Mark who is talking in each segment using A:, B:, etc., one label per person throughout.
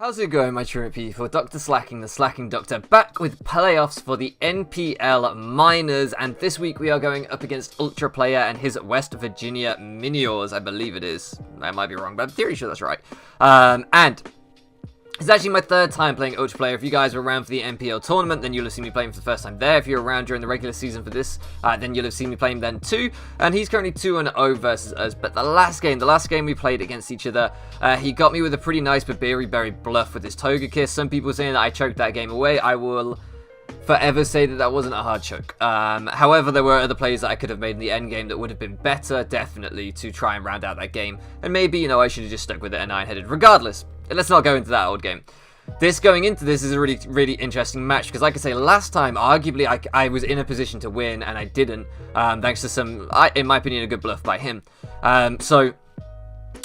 A: How's it going, my truant people? DrSlaking, the Slacking Doctor, back with playoffs for the NPL Minors, and this week we are going up against Ultraplayer and his West Virginia Miniors, I believe it is. I might be wrong, but I'm pretty sure that's right. And it's actually my third time playing Ultraplayer. If you guys were around for the NPL tournament, then you'll have seen me playing for the first time there. If you're around during the regular season for this, then you'll have seen me playing then too. And he's currently 2-0 versus us. But the last game we played against each other, he got me with a pretty nice Babiri Berry bluff with his Toga Kiss. Some people saying that I choked that game away. I will forever say that that wasn't a hard choke. However, there were other plays that I could have made in the end game that would have been better, definitely, to try and round out that game. And maybe, I should have just stuck with it at 9-headed. Regardless, let's not go into that old game. Going into this is a really, really interesting match because, like I say, last time, arguably, I was in a position to win and I didn't, thanks to some, in my opinion, a good bluff by him. So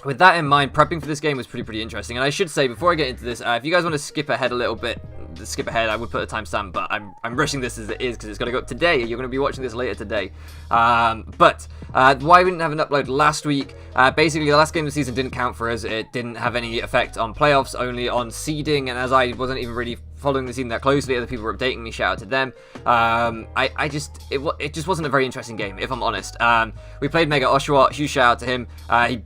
A: with that in mind, prepping for this game was pretty interesting. And I should say, before I get into this, if you guys want to skip ahead a little bit, I would put a timestamp, but I'm rushing this as it is because it's going to go up today. You're going to be watching this later today. But why we didn't have an upload last week, basically the last game of the season didn't count for us. It didn't have any effect on playoffs, only on seeding, and as I wasn't even really following the team that closely, other people were updating me, shout out to them. It just wasn't a very interesting game, if I'm honest. We played Mega Oshawott, huge shout out to him.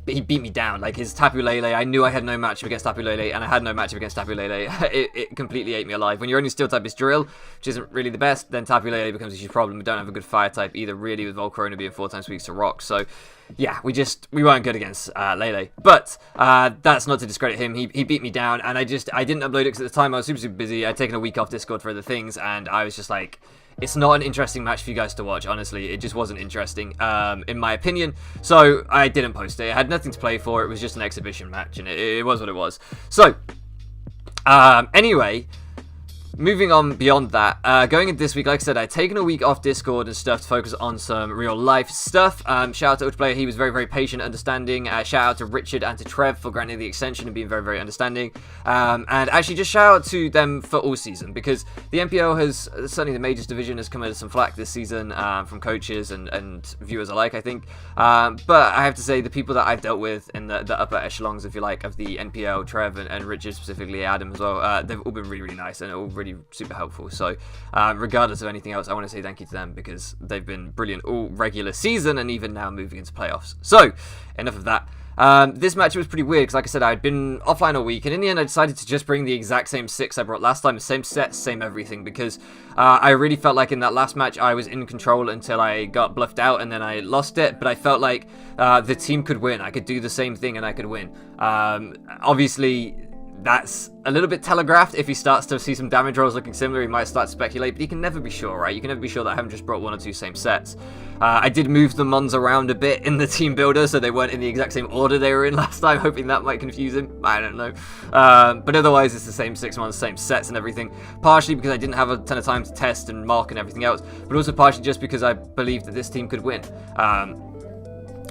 A: He beat me down, like his Tapu Lele. I knew I had no match against Tapu Lele, and I had no match against Tapu Lele. It completely ate me alive. When your only steel type is Drill, which isn't really the best, then Tapu Lele becomes a huge problem. We don't have a good fire type either, really, with Volcarona being 4 times weak to Rock. So yeah, we weren't good against Lele. But that's not to discredit him. He beat me down, and I didn't upload it because at the time I was super busy. I'd taken a week off Discord for other things, and I was just like, it's not an interesting match for you guys to watch, honestly. It just wasn't interesting, in my opinion. So I didn't post it. It had nothing to play for. It was just an exhibition match, and it was what it was. So anyway, moving on beyond that, going into this week, like I said, I'd taken a week off Discord and stuff to focus on some real life stuff. Shout out to Ultraplayer, he was very, very patient, understanding. Shout out to Richard and to Trev for granting the extension and being very, very understanding. And actually just shout out to them for all season, because the NPL has, certainly the Majors Division, has come under some flack this season from coaches and viewers alike, I think. But I have to say, the people that I've dealt with in the upper echelons, if you like, of the NPL, Trev and Richard, specifically Adam as well, they've all been really, really nice and all really super helpful. So regardless of anything else, I want to say thank you to them because they've been brilliant all regular season and even now moving into playoffs. So enough of that. This match was pretty weird because, like I said, I'd been offline all week, and in the end I decided to just bring the exact same 6 I brought last time, same set, same everything, because I really felt like in that last match I was in control until I got bluffed out and then I lost it, but I felt like the team could win. I could do the same thing and I could win. Obviously, that's a little bit telegraphed. If he starts to see some damage rolls looking similar, he might start to speculate, but you can never be sure, right? You can never be sure that I haven't just brought 1 or 2 same sets. I did move the Mons around a bit in the team builder, so they weren't in the exact same order they were in last time, hoping that might confuse him. I don't know. But otherwise, it's the same 6 Mons, same sets and everything. Partially because I didn't have a ton of time to test and mark and everything else, but also partially just because I believed that this team could win.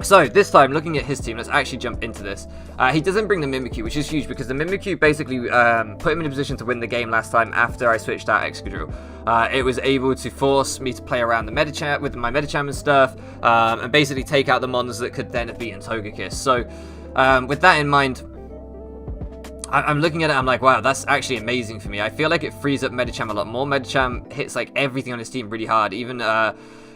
A: So this time, looking at his team, let's actually jump into this. He doesn't bring the Mimikyu, which is huge because the Mimikyu basically put him in a position to win the game last time after I switched out Excadrill. It was able to force me to play around the Medicham with my Medicham and stuff, and basically take out the Mons that could then have beaten Togekiss. So with that in mind, I'm looking at it, I'm like, wow, that's actually amazing for me. I feel like it frees up Medicham a lot more. Medicham hits like everything on his team really hard, even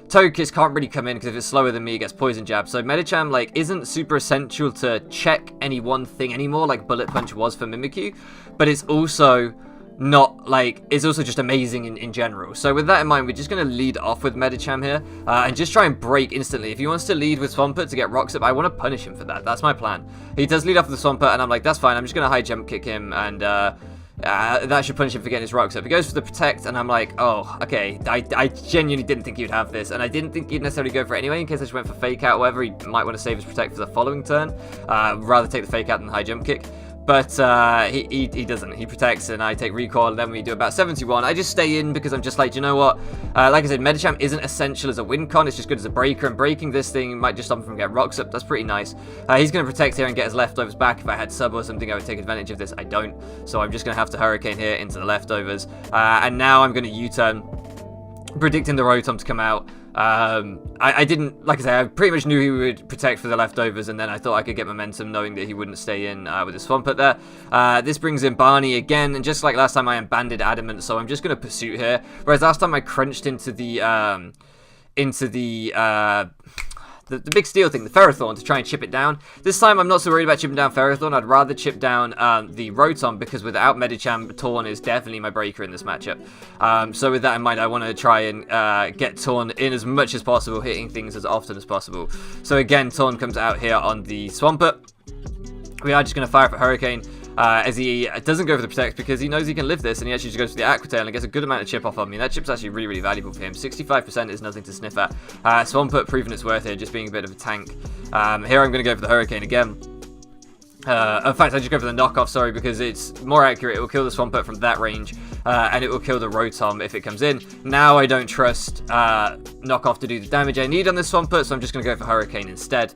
A: Togekiss can't really come in because if it's slower than me, it gets Poison Jab. So Medicham, like, isn't super essential to check any one thing anymore, like Bullet Punch was for Mimikyu. But it's also not, like, it's also just amazing in general. So with that in mind, we're just going to lead off with Medicham here and just try and break instantly. If he wants to lead with Swampert to get Rocks up, I want to punish him for that. That's my plan. He does lead off with the Swampert, and I'm like, that's fine. I'm just going to high jump kick him, and that should punish him for getting his Rocks up. He goes for the Protect, and I'm like, oh, okay. I genuinely didn't think he'd have this, and I didn't think he'd necessarily go for it anyway, in case I just went for Fake Out or whatever. He might want to save his Protect for the following turn, rather take the Fake Out than the high jump kick. But he doesn't. He protects, and I take recoil, and then we do about 71. I just stay in because I'm just like, you know what? Like I said, Medicham isn't essential as a win con. It's just good as a breaker, and breaking this thing might just stop him from getting Rocks up. That's pretty nice. He's going to protect here and get his leftovers back. If I had sub or something, I would take advantage of this. I don't. So I'm just going to have to Hurricane here into the leftovers. And now I'm going to U-turn, predicting the Rotom to come out. I didn't, like I say, I pretty much knew he would protect for the leftovers, and then I thought I could get momentum knowing that he wouldn't stay in with his Swampert there. This brings in Barney again, and just like last time I am banded adamant, so I'm just going to Pursuit here, whereas last time I crunched into the big steel thing, the Ferrothorn, to try and chip it down. This time I'm not so worried about chipping down Ferrothorn. I'd rather chip down the Rotom, because without Medicham, Torn is definitely my breaker in this matchup. So with that in mind, I want to try and get Torn in as much as possible, hitting things as often as possible. So again, Torn comes out here on the Swampert. We are just going to fire up a Hurricane. As he doesn't go for the Protect because he knows he can live this, and he actually just goes for the Aqua Tail and gets a good amount of chip off on me. That chip's actually really, really valuable for him. 65% is nothing to sniff at. Swampert proving its worth here, just being a bit of a tank. Here I'm going to go for the Hurricane again. In fact, I just go for the knockoff, sorry, because it's more accurate. It will kill the Swampert from that range, and it will kill the Rotom if it comes in. Now I don't trust knockoff to do the damage I need on this Swampert, so I'm just going to go for Hurricane instead.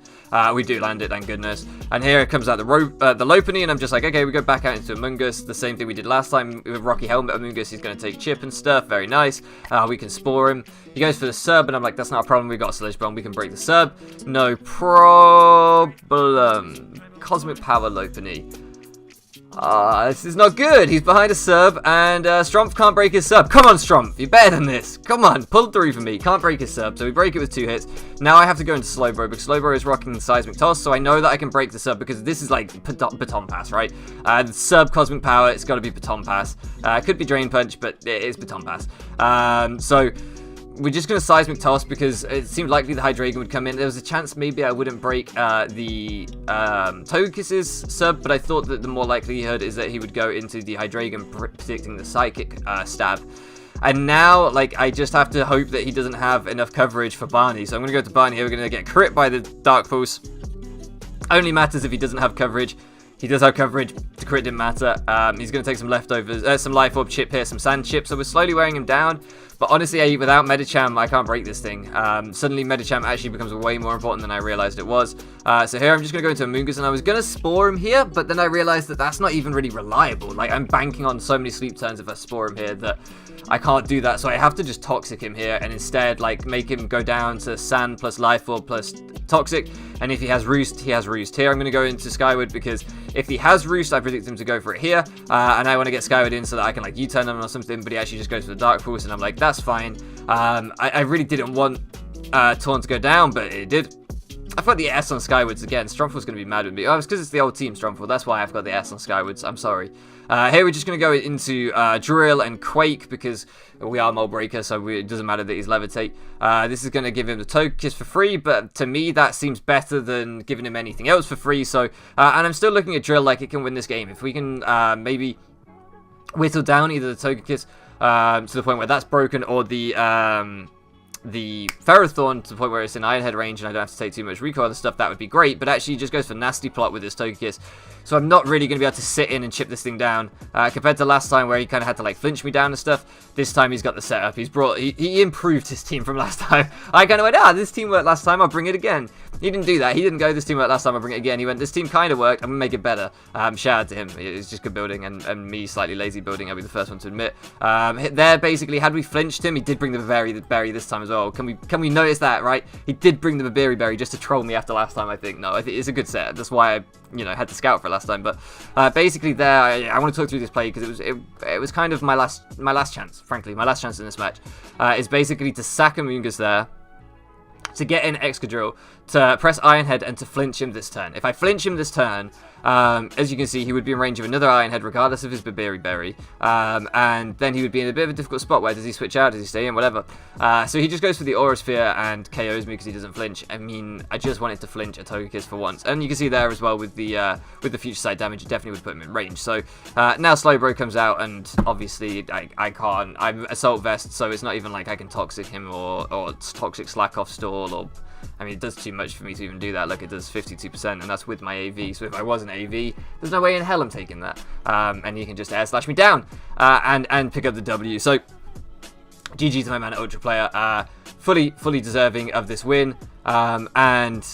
A: We do land it, thank goodness. And here comes out the Lopunny, and I'm just like, okay, we go back out into Amoonguss. The same thing we did last time with Rocky Helmet. Amoonguss, he's going to take chip and stuff. Very nice. We can Spore him. He goes for the Sub, and I'm like, that's not a problem. We've got a Sludge Bomb. We can break the Sub. No problem. Cosmic Power Lopunny. This is not good. He's behind a Sub, and Strumpf can't break his Sub. Come on, Strumpf. You're better than this. Come on. Pull through for me. Can't break his Sub, so we break it with 2 hits. Now I have to go into Slowbro, because Slowbro is rocking the Seismic Toss, so I know that I can break the Sub, because this is like Baton Pass, right? The Sub, Cosmic Power, it's got to be Baton Pass. Could be Drain Punch, but it is Baton Pass. So we're just going to Seismic Toss because it seemed likely the Hydreigon would come in. There was a chance maybe I wouldn't break the Togekiss Sub, but I thought that the more likelihood is that he would go into the Hydreigon, predicting the Psychic Stab. And now, like, I just have to hope that he doesn't have enough coverage for Barney. So I'm going to go to Barney here. We're going to get crit by the Dark Pulse. Only matters if he doesn't have coverage. He does have coverage. The crit didn't matter. He's going to take some leftovers, some Life Orb chip here, some Sand chip. So we're slowly wearing him down. But honestly, without Medicham, I can't break this thing. Suddenly, Medicham actually becomes way more important than I realized it was. So here, I'm just going to go into Amoonguss, and I was going to Spore him here, but then I realized that that's not even really reliable. Like, I'm banking on so many sleep turns if I Spore him here that I can't do that. So I have to just Toxic him here, and instead, like, make him go down to Sand plus Life Orb plus Toxic. And if he has Roost, he has Roost. Here, I'm going to go into Skyward, because if he has Roost, I predict him to go for it here. And I want to get Skyward in so that I can, like, U-turn him or something, but he actually just goes for the Dark Pulse, and I'm like, that's fine. I really didn't want Torn to go down, but it did. I've got the S on Skywards again. Strumpful's going to be mad with me. Oh, it's because it's the old team, Strumpful. That's why I've got the S on Skywards. I'm sorry. Here we're just going to go into Drill and Quake, because we are Mold Breaker, so it doesn't matter that he's Levitate. This is going to give him the Togekiss for free, but to me that seems better than giving him anything else for free. So, and I'm still looking at Drill like it can win this game. If we can maybe whittle down either the Togekiss to the point where that's broken, or the Ferrothorn to the point where it's in Iron Head range and I don't have to take too much recoil and stuff, that would be great. But actually he just goes for Nasty Plot with his Togekiss. So I'm not really going to be able to sit in and chip this thing down. Compared to last time where he kind of had to like flinch me down and stuff, this time he's got the setup. He improved his team from last time. I kind of went, this team worked last time, I'll bring it again. He didn't do that. He didn't go, this team worked last time, I'll bring it again. He went, this team kind of worked, I'm going to make it better. Shout out to him. It's just good building, and me slightly lazy building, I'll be the first one to admit. There, basically, had we flinched him, he did bring the Berry this time as well. Can we notice that, right? He did bring the Berry just to troll me after last time, I think. No, I think it's a good set. That's why I had to scout for it last time. But basically there, I want to talk through this play because it was kind of my last chance, frankly. My last chance in this match is basically to sack Amoonguss there, to get in Excadrill, to press Iron Head, and to flinch him this turn. If I flinch him this turn, as you can see, he would be in range of another Iron Head regardless of his Berry. And then he would be in a bit of a difficult spot. Where does he switch out? Does he stay in? Whatever. So he just goes for the Aura Sphere and KOs me because he doesn't flinch. I mean, I just wanted to flinch a Togekiss for once. And you can see there as well with the future sight damage, it definitely would put him in range. So now Slowbro comes out, and obviously I can't. I'm Assault Vest, so it's not even like I can Toxic him or Toxic Slack off stall, or I mean, it does too much for me to even do that. Look, it does 52%, and that's with my AV. So if I was an AV, there's no way in hell I'm taking that. And you can just air slash me down and pick up the W. So GG to my man Ultraplayer. Fully deserving of this win. And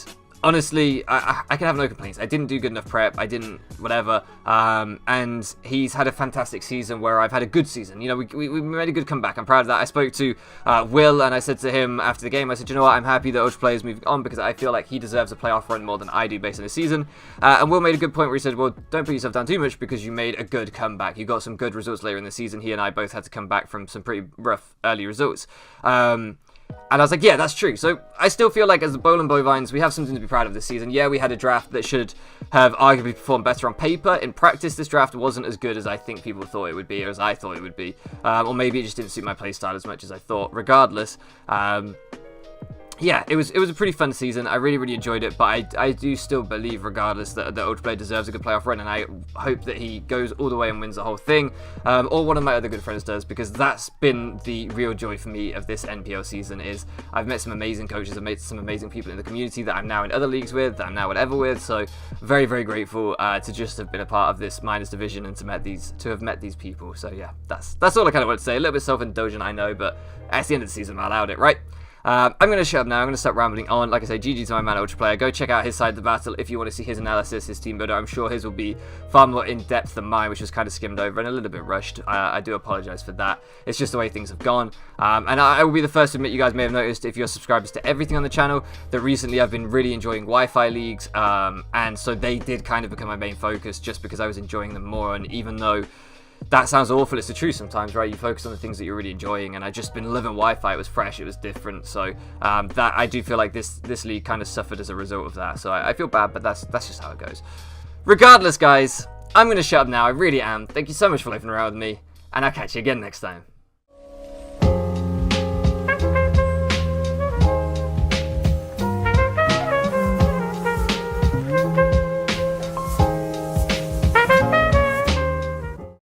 A: honestly, I can have no complaints. I didn't do good enough prep. I didn't whatever. And he's had a fantastic season where I've had a good season. You know, we made a good comeback. I'm proud of that. I spoke to Will, and I said to him after the game, I said, you know what, I'm happy that Ultraplayer is moving on because I feel like he deserves a playoff run more than I do based on his season. And Will made a good point where he said, well, don't put yourself down too much because you made a good comeback. You got some good results later in the season. He and I both had to come back from some pretty rough early results. And I was like, yeah, that's true. So I still feel like as the Bowland Bovines, we have something to be proud of this season. Yeah, we had a draft that should have arguably performed better on paper. In practice, this draft wasn't as good as I think people thought it would be, or as I thought it would be. Or maybe it just didn't suit my playstyle as much as I thought. Regardless, yeah, it was a pretty fun season. I really enjoyed it, but I do still believe, regardless, that Ultraplayer deserves a good playoff run, and I hope that he goes all the way and wins the whole thing, or one of my other good friends does, because that's been the real joy for me of this NPL season. Is I've met some amazing coaches, I've met some amazing people in the community that I'm now in other leagues with, that I'm now whatever with. So very grateful to just have been a part of this minors division and to have met these people. So yeah, that's all I kind of want to say. A little bit self-indulgent, I know, but at the end of the season, I allowed it, right? I'm going to shut up now. I'm going to stop rambling on. Like I say, GG to my man Ultraplayer. Go check out his side of the battle if you want to see his analysis, his team builder. I'm sure his will be far more in-depth than mine, which was kind of skimmed over and a little bit rushed. I do apologize for that. It's just the way things have gone. And I will be the first to admit, you guys may have noticed, if you're subscribers to everything on the channel, that recently I've been really enjoying Wi-Fi leagues. And so they did kind of become my main focus just because I was enjoying them more. And even though that sounds awful, it's the truth sometimes, right? You focus on the things that you're really enjoying, and I just been loving Wi-Fi. It was fresh, it was different, so that I do feel like this league kind of suffered as a result of that. So I feel bad, but that's just how it goes. Regardless, guys, I'm going to shut up now. I really am. Thank you so much for living around with me, and I'll catch you again next time.